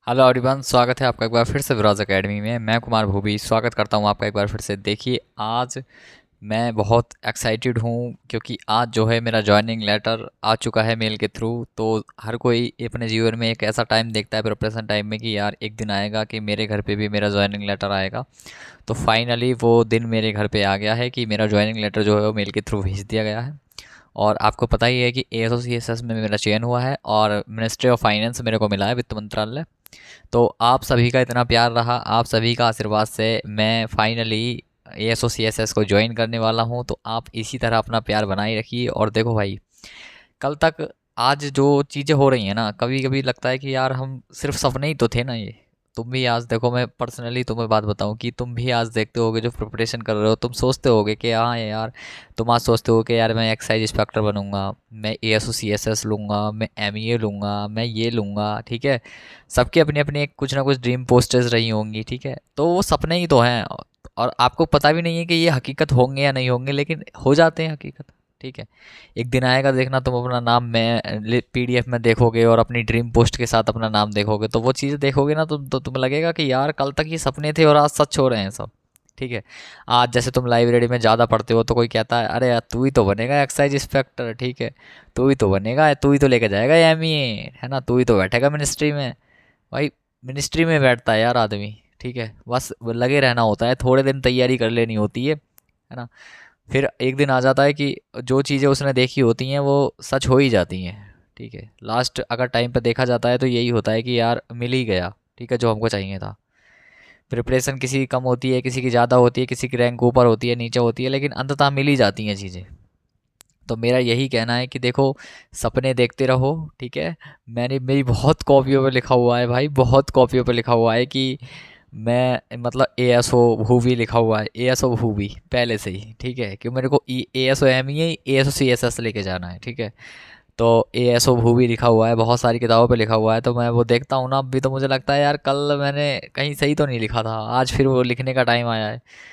Hello everyone, स्वागत है आपका एक बार फिर से विराज एकेडमी में। मैं कुमार भूबी स्वागत करता हूं आपका एक बार फिर से। देखिए, आज मैं बहुत एक्साइटेड हूं क्योंकि आज जो है मेरा जॉइनिंग लेटर आ चुका है मेल के थ्रू। तो हर कोई अपने जीवन में एक ऐसा टाइम देखता है प्रिपरेशन टाइम में कि यार एक दिन आएगा कि मेरे घर पे भी मेरा जॉइनिंग लेटर आएगा। तो फाइनली वो दिन मेरे घर पे आ गया है कि मेरा जॉइनिंग लेटर जो है वो मेल के थ्रू भेज दिया गया है। और आपको पता ही है कि ASOCSS में मेरा चयन हुआ है और मिनिस्ट्री ऑफ फाइनेंस मेरे को मिला है, वित्त मंत्रालय। तो आप सभी का इतना प्यार रहा, आप सभी का आशीर्वाद से मैं फाइनली ASOCSS को ज्वाइन करने वाला हूं। तो आप इसी तरह अपना प्यार बनाए रखिए। और देखो भाई, कल तक आज जो चीज़ें हो रही हैं ना, कभी कभी लगता है कि यार हम सिर्फ सपने ही तो थे ना ये। तुम भी आज देखो, मैं पर्सनली तुम्हें बात बताऊं कि तुम भी आज देखते होगे जो प्रिपरेशन कर रहे हो, तुम सोचते होगे कि हाँ यार, तुम आज सोचते हो कि यार मैं एक्साइज इंस्पेक्टर बनूंगा, मैं ASOCSS लूँगा, मैं MEA लूँगा, मैं ये लूँगा, ठीक है। सबकी अपनी अपनी एक कुछ ना कुछ ड्रीम पोस्टर्स रही होंगी, ठीक है। तो वो सपने ही तो हैं और आपको पता भी नहीं है कि ये हकीकत होंगे या नहीं होंगे, लेकिन हो जाते हैं हकीकत, ठीक है। एक दिन आएगा, देखना तुम अपना नाम में PDF में देखोगे और अपनी ड्रीम पोस्ट के साथ अपना नाम देखोगे, तो वो चीज़ें देखोगे ना तो तुम्हें लगेगा कि यार कल तक ये सपने थे और आज सच हो रहे हैं सब, ठीक है। आज जैसे तुम लाइब्रेरी में ज़्यादा पढ़ते हो तो कोई कहता है अरे यार तू ही तो बनेगा एक्साइज इंस्पेक्टर, ठीक है। तू ही तो बनेगा, तू ही तो लेके जाएगा MEA, है ना, तू ही तो बैठेगा मिनिस्ट्री में। भाई, मिनिस्ट्री में बैठता है यार आदमी, ठीक है। बस लगे रहना होता है, थोड़े दिन तैयारी कर लेनी होती है ना। फिर एक दिन आ जाता है कि जो चीज़ें उसने देखी होती हैं वो सच हो ही जाती हैं, ठीक है। लास्ट अगर टाइम पे देखा जाता है तो यही होता है कि यार मिल ही गया, ठीक है, जो हमको चाहिए था। प्रिपरेशन किसी की कम होती है, किसी की ज़्यादा होती है, किसी की रैंक ऊपर होती है, नीचे होती है, लेकिन अंततः मिल ही जाती हैं चीज़ें। तो मेरा यही कहना है कि देखो, सपने देखते रहो, ठीक है। मैंने मेरी बहुत कॉपियों पे लिखा हुआ है भाई, बहुत कॉपियों पे लिखा हुआ है कि मैं मतलब ASO भूवी लिखा हुआ है, ASO भूवी पहले से ही, ठीक है। कि मेरे को ASO MEA ASOCSS लेके जाना है, ठीक है। तो ASO भूवी लिखा हुआ है, बहुत सारी किताबों पे लिखा हुआ है। तो मैं वो देखता हूँ ना, अब भी तो मुझे लगता है यार कल मैंने कहीं सही तो नहीं लिखा था, आज फिर वो लिखने का टाइम आया है।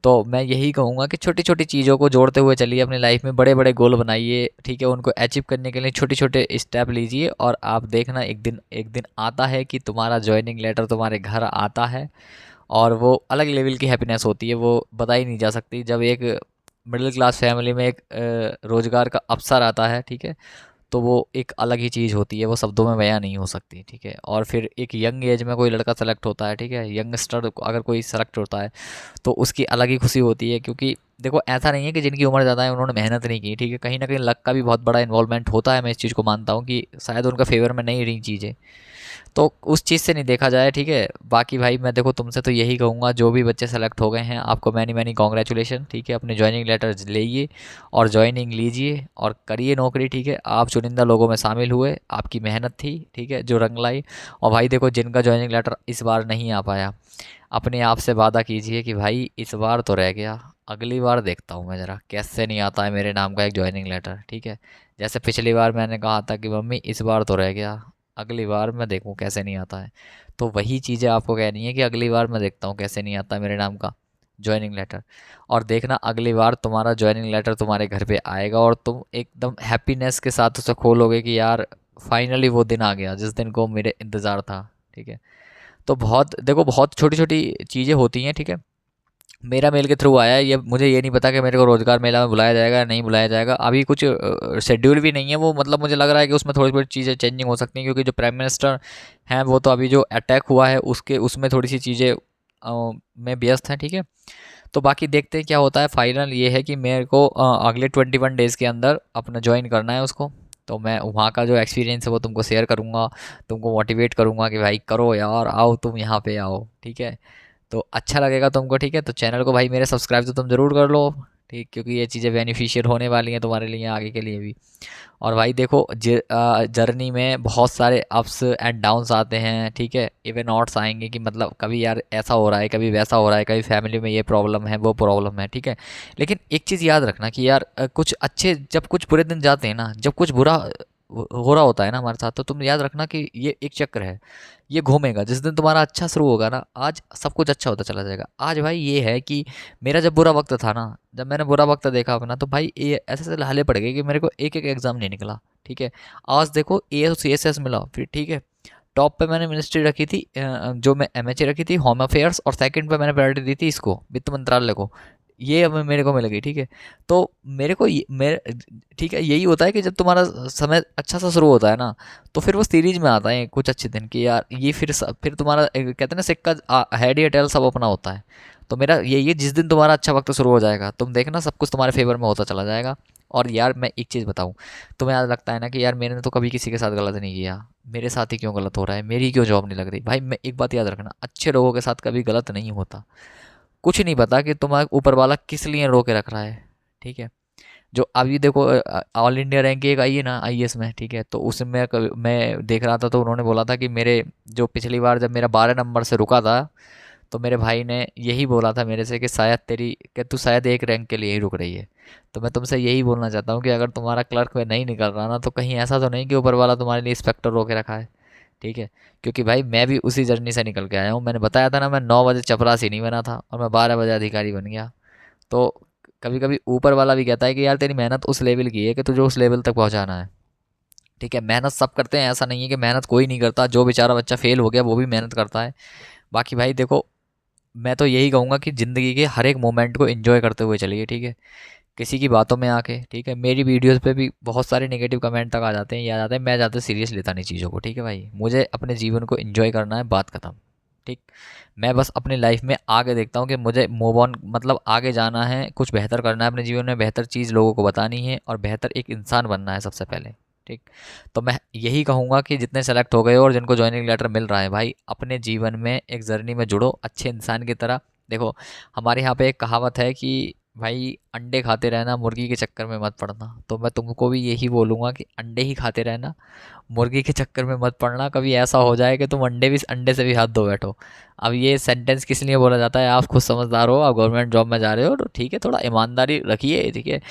तो मैं यही कहूँगा कि छोटी छोटी चीज़ों को जोड़ते हुए चलिए अपनी लाइफ में, बड़े बड़े गोल बनाइए, ठीक है। उनको अचीव करने के लिए छोटे छोटे स्टेप लीजिए और आप देखना एक दिन आता है कि तुम्हारा ज्वाइनिंग लेटर तुम्हारे घर आता है। और वो अलग लेवल की हैप्पीनेस होती है, वो बताई नहीं जा सकती। जब एक मिडिल क्लास फैमिली में एक रोज़गार का अवसर आता है, ठीक है, तो वो एक अलग ही चीज़ होती है, वो शब्दों में बयां नहीं हो सकती, ठीक है। और फिर एक यंग एज में कोई लड़का सेलेक्ट होता है, ठीक है, यंगस्टर अगर कोई सेलेक्ट होता है तो उसकी अलग ही खुशी होती है। क्योंकि देखो, ऐसा नहीं है कि जिनकी उम्र ज़्यादा है उन्होंने मेहनत नहीं की, ठीक है, कहीं ना कहीं लक का भी बहुत बड़ा इन्वॉल्वमेंट होता है। मैं इस चीज़ को मानता हूँ कि शायद उनका फेवर में नहीं रही चीज़ें, तो उस चीज़ से नहीं देखा जाए, ठीक है। बाकी भाई मैं देखो तुमसे तो यही कहूँगा, जो भी बच्चे सेलेक्ट हो गए हैं आपको मैनी मैनी कॉन्ग्रेचुलेशन, ठीक है। अपने ज्वाइनिंग लेटर लेइए और ज्वाइनिंग लीजिए और करिए नौकरी, ठीक है। आप चुनिंदा लोगों में शामिल हुए, आपकी मेहनत थी, ठीक है, जो रंग लाई। और भाई देखो, जिनका ज्वाइनिंग लेटर इस बार नहीं आ पाया, अपने आप से वादा कीजिए कि भाई इस बार तो रह गया, अगली बार देखता हूँ मैं ज़रा कैसे नहीं आता है मेरे नाम का एक ज्वाइनिंग लेटर, ठीक है। जैसे पिछली बार मैंने कहा था कि मम्मी इस बार तो रह गया, अगली बार मैं देखूँ कैसे नहीं आता है। तो वही चीज़ें आपको कहनी है कि अगली बार मैं देखता हूँ कैसे नहीं आता है मेरे नाम का ज्वाइनिंग लेटर। और देखना अगली बार तुम्हारा ज्वाइनिंग लेटर तुम्हारे घर पे आएगा और तुम एकदम हैप्पीनेस के साथ उसे खोलोगे कि यार फाइनली वो दिन आ गया जिस दिन को मेरे इंतज़ार था, ठीक है। तो बहुत देखो, बहुत छोटी छोटी चीज़ें होती हैं, ठीक है। मेरा मेल के थ्रू आया है, ये मुझे ये नहीं पता कि मेरे को रोजगार मेला में बुलाया जाएगा या नहीं बुलाया जाएगा। अभी कुछ शेड्यूल भी नहीं है वो, मतलब मुझे लग रहा है कि उसमें थोड़ी थोड़ी चीज़ें चेंजिंग हो सकती हैं क्योंकि जो प्राइम मिनिस्टर हैं वो तो अभी जो अटैक हुआ है उसके उसमें थोड़ी सी चीज़ें में व्यस्त हैं, ठीक है। तो बाकी देखते हैं क्या होता है। फाइनल ये है कि मेरे को अगले 21 डेज़ के अंदर अपना ज्वाइन करना है उसको। तो मैं वहाँ का जो एक्सपीरियंस है वो तुमको शेयर करूँगा, तुमको मोटिवेट करूँगा कि भाई करो यार, आओ तुम यहाँ पे आओ, ठीक है। तो अच्छा लगेगा तुमको, ठीक है। तो चैनल को भाई मेरे सब्सक्राइब तो तुम ज़रूर कर लो, ठीक, क्योंकि ये चीज़ें बेनिफिशियल होने वाली हैं तुम्हारे लिए आगे के लिए भी। और भाई देखो, जर्नी में बहुत सारे अप्स एंड डाउन्स आते हैं, ठीक है। इवन नॉट्स आएंगे कि मतलब कभी यार ऐसा हो रहा है, कभी वैसा हो रहा है, कभी फैमिली में ये प्रॉब्लम है वो प्रॉब्लम है, ठीक है। लेकिन एक चीज़ याद रखना कि यार कुछ अच्छे, जब कुछ बुरे दिन जाते हैं ना, जब कुछ बुरा हो रहा होता है ना हमारे साथ, तो तुम याद रखना कि ये एक चक्र है, ये घूमेगा। जिस दिन तुम्हारा अच्छा शुरू होगा ना, आज सब कुछ अच्छा होता चला जाएगा। आज भाई ये है कि मेरा जब बुरा वक्त था ना, जब मैंने बुरा वक्त देखा अपना, तो भाई ये ऐसे ऐसे लाले पड़ गए कि मेरे को एक एक एग्ज़ाम नहीं निकला, ठीक है। आज देखो ASOCSS मिला फिर, ठीक है। टॉप पे मैंने मिनिस्ट्री रखी थी, जो मैं एमएचए रखी थी होम अफेयर्स, और सेकंड पे मैंने प्रायोरिटी दी थी इसको वित्त मंत्रालय को। ये अब मेरे को मिल गई, ठीक है। तो मेरे को मेरे ठीक है, यही होता है कि जब तुम्हारा समय अच्छा सा शुरू होता है ना, तो फिर वो सीरीज में आता है कुछ अच्छे दिन कि यार ये फिर तुम्हारा कहते हैं ना सिक्का हेड या टेल सब अपना होता है। तो मेरा यही है, जिस दिन तुम्हारा अच्छा वक्त शुरू हो जाएगा तुम देखना सब कुछ तुम्हारे फेवर में होता चला जाएगा। और यार मैं एक चीज़ बताऊं, तुम्हें याद लगता है ना कि यार मैंने तो कभी किसी के साथ गलत नहीं किया, मेरे साथ ही क्यों गलत हो रहा है, मेरी क्यों जॉब नहीं लग रही। भाई मैं एक बात याद रखना, अच्छे लोगों के साथ कभी गलत नहीं होता। कुछ नहीं पता कि तुम्हारा ऊपर वाला किस लिए रोके रख रहा है, ठीक है। जो अभी देखो ऑल इंडिया रैंक एक आई है ना आईएएस में, ठीक है, तो उसमें मैं देख रहा था तो उन्होंने बोला था कि मेरे जो पिछली बार जब मेरा 12 नंबर से रुका था, तो मेरे भाई ने यही बोला था मेरे से कि शायद तेरी कि तू शायद एक रैंक के लिए ही रुक रही है। तो मैं तुमसे यही बोलना चाहता हूँ कि अगर तुम्हारा क्लर्क में नहीं निकल रहा ना, तो कहीं ऐसा तो नहीं कि ऊपर वाला तुम्हारे लिए इंस्पेक्टर रोके रखा है, ठीक है। क्योंकि भाई मैं भी उसी जर्नी से निकल के आया हूँ, मैंने बताया था ना, मैं 9 बजे चपरासी नहीं बना था और मैं 12 बजे अधिकारी बन गया। तो कभी कभी ऊपर वाला भी कहता है कि यार तेरी मेहनत उस लेवल की है कि तुझे उस लेवल तक पहुंचाना है, ठीक है। मेहनत सब करते हैं, ऐसा नहीं है कि मेहनत कोई नहीं करता, जो बेचारा बच्चा फेल हो गया वो भी मेहनत करता है। बाकी भाई देखो, मैं तो यही कहूँगा कि ज़िंदगी के हर एक मोमेंट को एंजॉय करते हुए चलिए, ठीक है। किसी की बातों में आके, ठीक है, मेरी वीडियोस पे भी बहुत सारे नेगेटिव कमेंट तक आ जाते हैं, ये आ जाते हैं, मैं ज़्यादा सीरियस लेता नहीं चीज़ों को, ठीक है भाई। मुझे अपने जीवन को एंजॉय करना है, बात खत्म, ठीक। मैं बस अपनी लाइफ में आगे देखता हूँ कि मुझे मूव ऑन, मतलब आगे जाना है, कुछ बेहतर करना है अपने जीवन में, बेहतर चीज़ लोगों को बतानी है और बेहतर एक इंसान बनना है सबसे पहले, ठीक। तो मैं यही कहूँगा कि जितने सेलेक्ट हो गए हो और जिनको ज्वाइनिंग लेटर मिल रहा है, भाई अपने जीवन में एक जर्नी में जुड़ो अच्छे इंसान की तरह। देखो, हमारे यहाँ पे एक कहावत है कि भाई अंडे खाते रहना, मुर्गी के चक्कर में मत पड़ना। तो मैं तुमको भी यही बोलूँगा कि अंडे ही खाते रहना, मुर्गी के चक्कर में मत पड़ना। कभी ऐसा हो जाए कि तुम अंडे से भी हाथ धो बैठो। अब ये सेंटेंस किस लिए बोला जाता है, आप खुद समझदार हो, आप गवर्नमेंट जॉब में जा रहे हो तो ठीक है, थोड़ा ईमानदारी रखिए, ठीक है।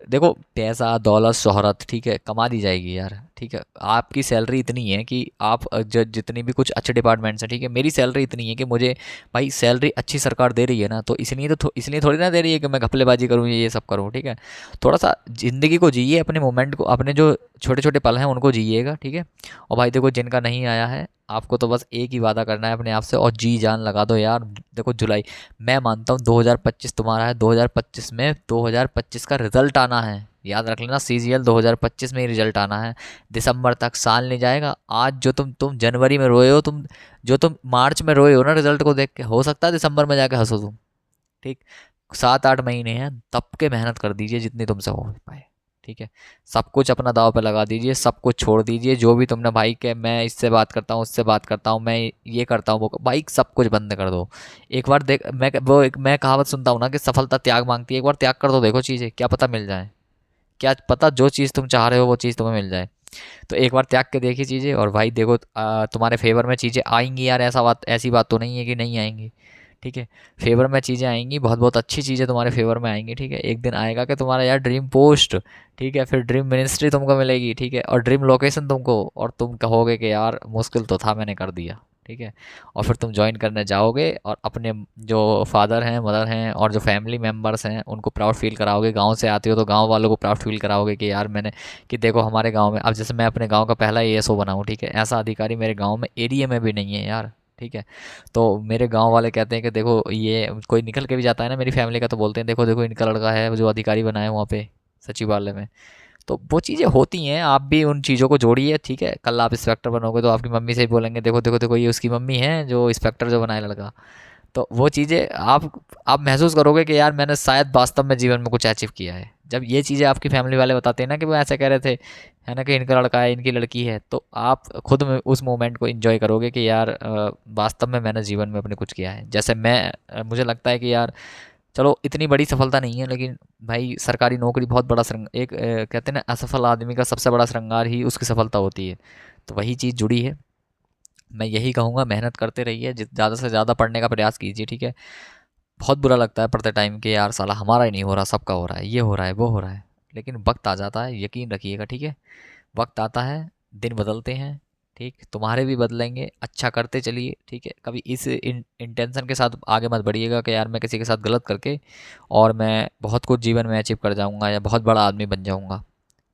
देखो पैसा दौलत शोहरत, ठीक है, कमा दी जाएगी यार, ठीक है। आपकी सैलरी इतनी है कि आप जितनी भी कुछ अच्छे डिपार्टमेंट्स हैं, ठीक है, मेरी सैलरी इतनी है कि मुझे भाई सैलरी अच्छी सरकार दे रही है ना, तो इसलिए थोड़ी ना दे रही है कि मैं घपलेबाजी करूँ ये सब करूँ, ठीक है। थोड़ा सा ज़िंदगी को जिए, अपने मोमेंट को, अपने जो छोटे छोटे पल हैं उनको जिएगा, ठीक है। और भाई देखो, जिनका नहीं आया है, आपको तो बस एक ही वादा करना है अपने आप से और जी जान लगा दो यार। देखो जुलाई, मैं मानता हूँ 2025 तुम्हारा है, 2025 में 2025 का रिजल्ट आना है, याद रख लेना, सीजीएल 2025 में ही रिजल्ट आना है। दिसंबर तक साल नहीं जाएगा। आज जो तुम जनवरी में रोए हो, तुम जो तुम मार्च में रोए हो ना रिजल्ट को देख के, हो सकता है दिसंबर में जाके हंसो तुम, ठीक। 7-8 महीने हैं, तब के मेहनत कर दीजिए जितनी तुमसे हो पाए, ठीक है। सब कुछ अपना दाव पे लगा दीजिए, सब कुछ छोड़ दीजिए, जो भी तुमने भाई के मैं इससे बात करता हूँ, उससे बात करता हूँ, मैं ये करता हूँ वो भाई सब कुछ बंद कर दो। एक बार देख, मैं कहावत सुनता हूँ ना कि सफलता त्याग मांगती है, एक बार त्याग कर दो, देखो चीज़ें क्या पता मिल जाए, क्या पता जो चीज़ तुम चाह रहे हो वो चीज़ तुम्हें मिल जाए। तो एक बार त्याग के देखी चीज़ें, और भाई देखो तुम्हारे फेवर में चीज़ें आएंगी यार, ऐसी बात तो नहीं है कि नहीं आएंगी, ठीक है। फेवर में चीज़ें आएंगी, बहुत बहुत अच्छी चीज़ें तुम्हारे फेवर में आएंगी, ठीक है। एक दिन आएगा कि तुम्हारा यार ड्रीम पोस्ट, ठीक है, फिर ड्रीम मिनिस्ट्री तुमको मिलेगी, ठीक है, और ड्रीम लोकेशन तुमको, और तुम कहोगे कि यार मुश्किल तो था मैंने कर दिया, ठीक है। और फिर तुम ज्वाइन करने जाओगे और अपने जो फादर हैं मदर हैं और जो फैमिली मेम्बर्स हैं उनको प्राउड फील कराओगे। गांव से आते हो तो गांव वालों को प्राउड फील कराओगे कि यार मैंने, कि देखो हमारे गांव में, अब जैसे मैं अपने गांव का पहला एएसओ बना हूँ, ठीक है, ऐसा अधिकारी मेरे गांव में एरिया में भी नहीं है यार, ठीक है। तो मेरे गांव वाले कहते हैं कि देखो ये कोई निकल के भी जाता है ना मेरी फैमिली का, तो बोलते हैं देखो देखो इनका लड़का है जो अधिकारी बना है वहाँ पे सचिवालय में। तो वो चीज़ें होती हैं, आप भी उन चीज़ों को जोड़िए, ठीक है। कल आप इंस्पेक्टर बनोगे तो आपकी मम्मी से ही बोलेंगे देखो देखो देखो ये उसकी मम्मी है जो इंस्पेक्टर जो बनाए लड़का। तो वो चीज़ें आप महसूस करोगे कि यार मैंने शायद वास्तव में जीवन में कुछ अचीव किया है। जब ये चीज़ें आपकी फैमिली वाले बताते हैं ना कि वो ऐसे कह रहे थे, है ना, कि इनका लड़का है इनकी लड़की है, तो आप खुद में उस मोमेंट को एंजॉय करोगे कि यार वास्तव में मैंने जीवन में अपने कुछ किया है। जैसे मुझे लगता है कि यार चलो इतनी बड़ी सफलता नहीं है, लेकिन भाई सरकारी नौकरी बहुत बड़ा कहते हैं ना, असफल आदमी का सबसे बड़ा श्रृंगार ही उसकी सफलता होती है। तो वही चीज़ जुड़ी है। मैं यही कहूँगा, मेहनत करते रहिए, ज़्यादा से ज़्यादा पढ़ने का प्रयास कीजिए, ठीक है। बहुत बुरा लगता है पढ़ते टाइम कि यार साला हमारा ही नहीं हो रहा, सबका हो रहा है, ये हो रहा है वो हो रहा है, लेकिन वक्त आ जाता है, यकीन रखिएगा, ठीक है। वक्त आता है, दिन बदलते हैं, ठीक, तुम्हारे भी बदलेंगे, अच्छा करते चलिए, ठीक है। कभी इस इंटेंशन के साथ आगे मत बढ़िएगा कि यार मैं किसी के साथ गलत करके और मैं बहुत कुछ जीवन में अचीव कर जाऊंगा या बहुत बड़ा आदमी बन जाऊंगा,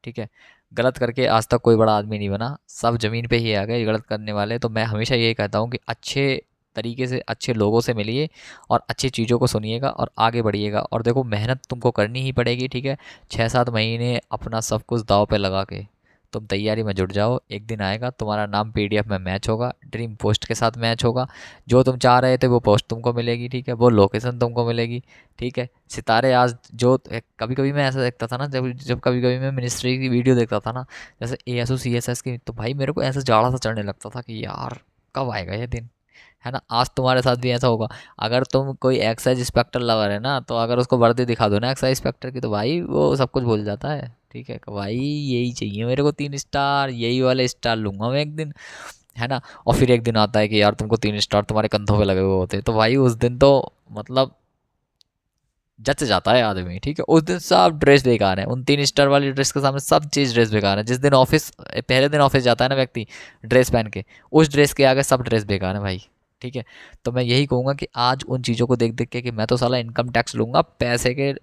ठीक है। गलत करके आज तक कोई बड़ा आदमी नहीं बना, सब ज़मीन पे ही आ गए गलत करने वाले। तो मैं हमेशा यही कहता हूँ कि अच्छे तरीके से अच्छे लोगों से मिलिए और अच्छी चीज़ों को सुनिएगा और आगे बढ़िएगा। और देखो मेहनत तुमको करनी ही पड़ेगी, ठीक है। 6-7 महीने अपना सब कुछ दाव पे लगा के तुम तैयारी में जुट जाओ। एक दिन आएगा तुम्हारा नाम पीडीएफ में मैच होगा, ड्रीम पोस्ट के साथ मैच होगा। जो तुम चाह रहे थे वो पोस्ट तुमको मिलेगी, ठीक है, वो लोकेशन तुमको मिलेगी, ठीक है। सितारे आज जो कभी कभी मैं ऐसा देखता था ना, जब जब कभी कभी मैं मिनिस्ट्री की वीडियो देखता था ना, जैसे ASO CSS की, तो भाई मेरे को ऐसा जाड़ा सा चढ़ने लगता था कि यार कब आएगा ये दिन, है ना। आज तुम्हारे साथ भी ऐसा होगा। अगर तुम कोई एक्साइज इंस्पेक्टर लवर है ना, तो अगर उसको वर्दी दिखा दो ना एक्साइज इंस्पेक्टर की, तो भाई वो सब कुछ भूल जाता है, ठीक है। कि भाई यही चाहिए मेरे को, 3 स्टार, यही वाले स्टार लूंगा मैं एक दिन, है ना। और फिर एक दिन आता है कि यार तुमको 3 स्टार तुम्हारे कंधों पे लगे हुए होते हैं, तो भाई उस दिन तो मतलब जच जाता है आदमी, ठीक है। उस दिन सब ड्रेस बेकार है, उन 3 स्टार वाली ड्रेस के सामने सब चीज़ ड्रेस बेकार है। जिस दिन ऑफिस, पहले दिन ऑफिस जाता है ना व्यक्ति ड्रेस पहन के, उस ड्रेस के आगे सब ड्रेस बेकार है भाई, ठीक है। तो मैं यही कहूँगा कि आज उन चीज़ों को देख देख के कि मैं तो साला इनकम टैक्स लूँगा, पैसे के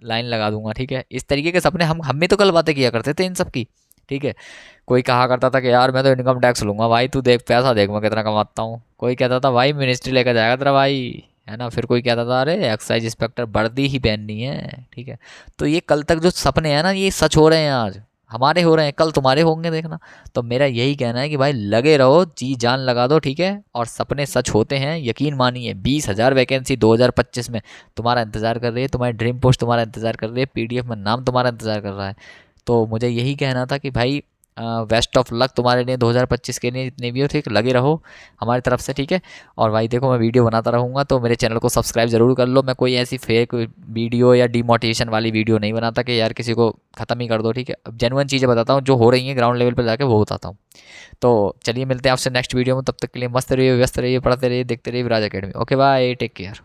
लाइन लगा दूंगा, ठीक है। इस तरीके के सपने हम भी तो कल बातें किया करते थे इन सब की, ठीक है। कोई कहा करता था कि यार मैं तो इनकम टैक्स लूंगा, भाई तू देख पैसा देख मैं कितना कमाता हूँ। कोई कहता था भाई मिनिस्ट्री लेकर जाएगा तेरा भाई, है ना। फिर कोई कहता था अरे एक्साइज इंस्पेक्टर वर्दी ही पहननी है, ठीक है। तो ये कल तक जो सपने हैं ना, ये सच हो रहे हैं, आज हमारे हो रहे हैं, कल तुम्हारे होंगे देखना। तो मेरा यही कहना है कि भाई लगे रहो, जी जान लगा दो, ठीक है। और सपने सच होते हैं, यकीन मानिए। 20,000 वैकेंसी 2025 में तुम्हारा इंतज़ार कर रही है, तुम्हारी ड्रीम पोस्ट तुम्हारा इंतज़ार कर रही है, पीडीएफ में नाम तुम्हारा इंतज़ार कर रहा है। तो मुझे यही कहना था कि भाई बेस्ट ऑफ लक तुम्हारे लिए 2025 के लिए, जितने भी हो, ठीक लगे रहो हमारी तरफ से, ठीक है। और भाई देखो मैं वीडियो बनाता रहूँगा, तो मेरे चैनल को सब्सक्राइब ज़रूर कर लो। मैं कोई ऐसी फेक वीडियो या डिमोटिवेशन वाली वीडियो नहीं बनाता कि यार किसी को ख़त्म ही कर दो, ठीक है। अब जेन्युइन चीज़ें बताता हूँ जो हो रही हैं ग्राउंड लेवल पर जाके, वो बताता हूँ। तो चलिए मिलते हैं आपसे नेक्स्ट वीडियो में, तब तक के लिए मस्त रहिए, व्यस्त रहिए, पढ़ते रहिए, देखते रहिए Viraj academy. Okay bye, take care.